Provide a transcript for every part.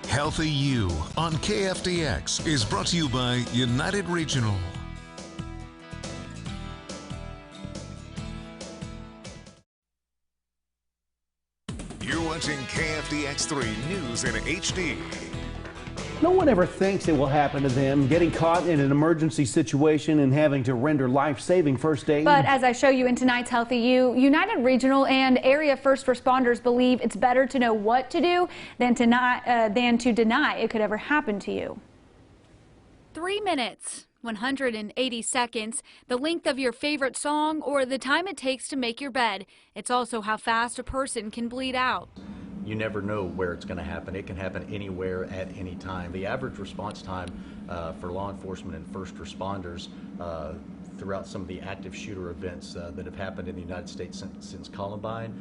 Healthy You on KFDX is brought to you by United Regional. You're watching KFDX3 News in HD. No one ever thinks it will happen to them, getting caught in an emergency situation and having to render life-saving first aid. But as I show you in tonight's Healthy You, United Regional and area first responders believe it's better to know what to do than to deny it could ever happen to you. 3 minutes, 180 seconds, the length of your favorite song, or the time it takes to make your bed. It's also how fast a person can bleed out. You never know where it's going to happen. It can happen anywhere at any time. The average response time for law enforcement and first responders throughout some of the active shooter events that have happened in the United States since Columbine,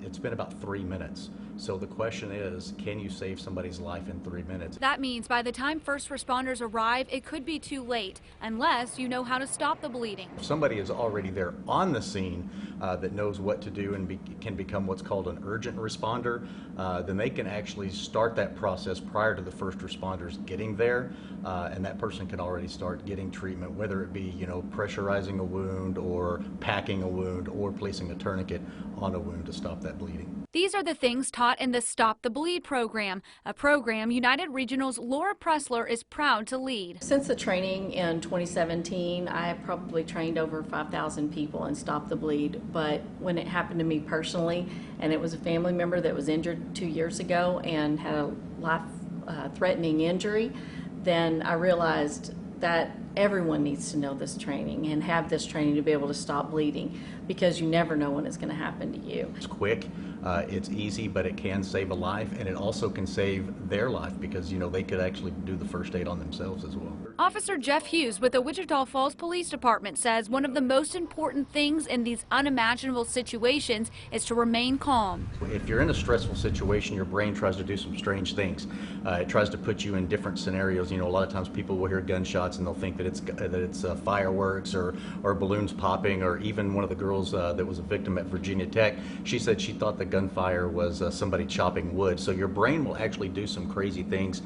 it's been about 3 minutes. So the question is, can you save somebody's life in 3 minutes? That means by the time first responders arrive, it could be too late, unless you know how to stop the bleeding. If somebody is already there on the scene that knows what to do and can become what's called an urgent responder, then they can actually start that process prior to the first responders getting there, and that person can already start getting treatment, whether it be, pressurizing a wound or packing a wound or placing a tourniquet on a wound to stop that bleeding. These are the things taught in the Stop the Bleed program, a program United Regional's Laura Pressler is proud to lead. Since the training in 2017, I have probably trained over 5,000 people in Stop the Bleed, but when it happened to me personally, and it was a family member that was injured 2 years ago and had a life-threatening injury, then I realized that everyone needs to know this training and have this training to be able to stop bleeding, because you never know when it's going to happen to you. It's quick, it's easy, but it can save a life, and it also can save their life because, they could actually do the first aid on themselves as well. Officer Jeff Hughes with the Wichita Falls Police Department says one of the most important things in these unimaginable situations is to remain calm. If you're in a stressful situation, your brain tries to do some strange things. It tries to put you in different scenarios. A lot of times people will hear gunshots and they'll think that it's fireworks or balloons popping, or even one of the girls that was a victim at Virginia Tech, she said she thought the gunfire was somebody chopping wood. So your brain will actually do some crazy things,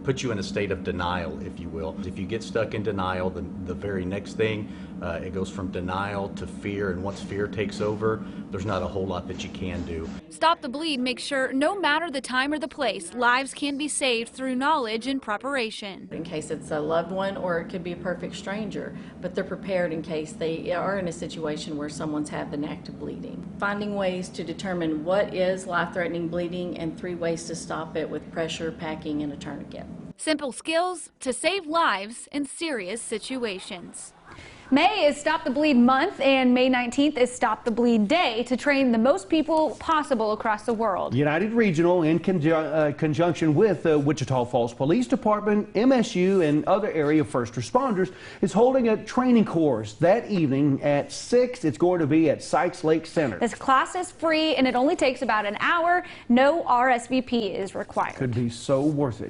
put you in a state of denial, if you will. If you get stuck in denial, the very next thing, it goes from denial to fear, and once fear takes over, there's not a whole lot that you can do. Stop the Bleed makes sure no matter the time or the place, lives can be saved through knowledge and preparation. In case it's a loved one, or it could be a perfect stranger, but they're prepared in case they are in a situation where someone's had an active bleeding. Finding ways to determine what is life-threatening bleeding and 3 ways to stop it with pressure, packing, and a tourniquet. Simple skills to save lives in serious situations. May is Stop the Bleed Month, and May 19th is Stop the Bleed Day to train the most people possible across the world. United Regional, in conjunction with the Wichita Falls Police Department, MSU, and other area first responders, is holding a training course that evening at 6. It's going to be at Sykes Lake Center. This class is free, and it only takes about an hour. No RSVP is required. Could be so worth it.